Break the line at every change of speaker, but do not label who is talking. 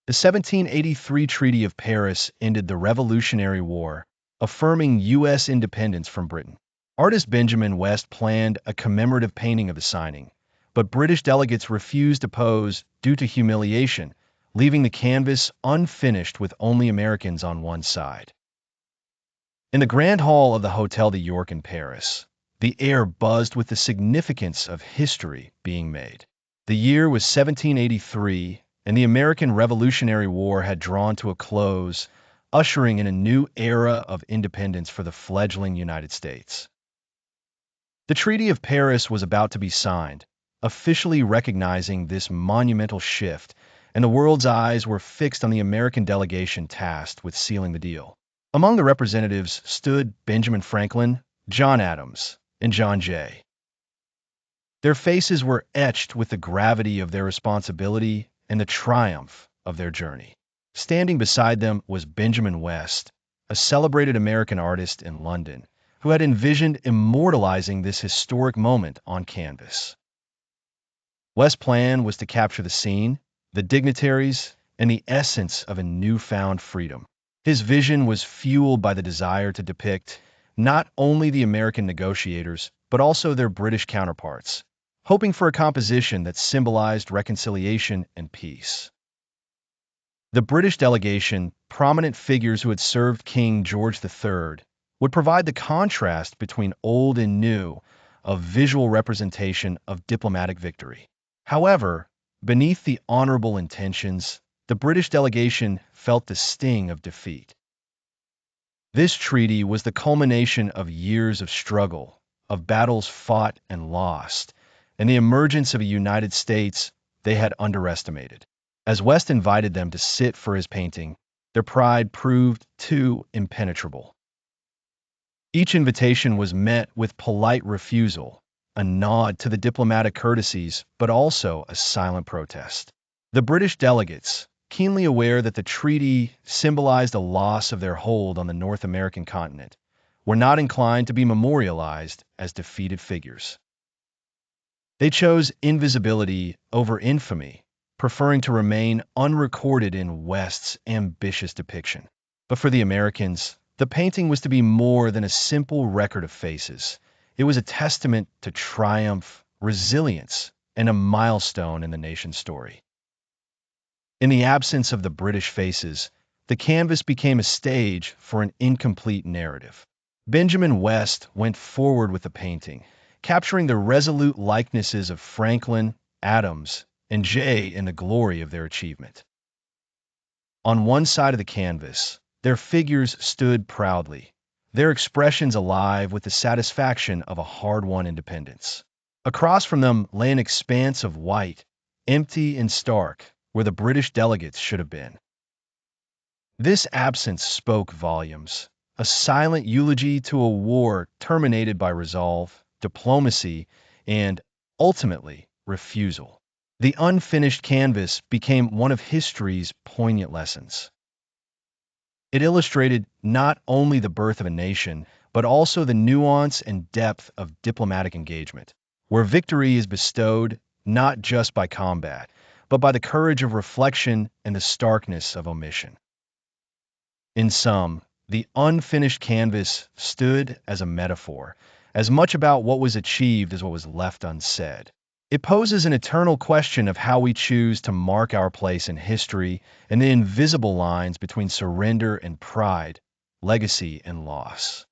The 1783 Treaty of Paris ended the Revolutionary War, affirming U.S. independence from Britain. Artist Benjamin West planned a commemorative painting of the signing, but British delegates refused to pose due to humiliation, leaving the canvas unfinished with only Americans on one side. In the Grand Hall of the Hotel de York in Paris, the air buzzed with the significance of history being made. The year was 1783, and the American Revolutionary War had drawn to a close, ushering in a new era of independence for the fledgling United States. The Treaty of Paris was about to be signed, officially recognizing this monumental shift, and the world's eyes were fixed on the American delegation tasked with sealing the deal. Among the representatives stood Benjamin Franklin, John Adams, and John Jay. Their faces were etched with the gravity of their responsibility and the triumph of their journey. Standing beside them was Benjamin West, a celebrated American artist in London, who had envisioned immortalizing this historic moment on canvas. West's plan was to capture the scene, the dignitaries, and the essence of a newfound freedom. His vision was fueled by the desire to depict not only the American negotiators, but also their British counterparts, hoping for a composition that symbolized reconciliation and peace. The British delegation, prominent figures who had served King George III, would provide the contrast between old and new, a visual representation of diplomatic victory. However, beneath the honorable intentions, the British delegation felt the sting of defeat. This treaty was the culmination of years of struggle, of battles fought and lost, and the emergence of a United States they had underestimated. As West invited them to sit for his painting, their pride proved too impenetrable. Each invitation was met with polite refusal, a nod to the diplomatic courtesies, but also a silent protest. The British delegates, keenly aware that the treaty symbolized a loss of their hold on the North American continent, were not inclined to be memorialized as defeated figures. They chose invisibility over infamy, preferring to remain unrecorded in West's ambitious depiction. But for the Americans, the painting was to be more than a simple record of faces. It was a testament to triumph, resilience, and a milestone in the nation's story. In the absence of the British faces, the canvas became a stage for an incomplete narrative. Benjamin West went forward with the painting, capturing the resolute likenesses of Franklin, Adams, and Jay in the glory of their achievement. On one side of the canvas, their figures stood proudly, their expressions alive with the satisfaction of a hard-won independence. Across from them lay an expanse of white, empty and stark, where the British delegates should have been. This absence spoke volumes, a silent eulogy to a war terminated by resolve, diplomacy, and, ultimately, refusal. The unfinished canvas became one of history's poignant lessons. It illustrated not only the birth of a nation, but also the nuance and depth of diplomatic engagement, where victory is bestowed not just by combat, but by the courage of reflection and the starkness of omission. In sum, the unfinished canvas stood as a metaphor, as much about what was achieved as what was left unsaid. It poses an eternal question of how we choose to mark our place in history and the invisible lines between surrender and pride, legacy and loss.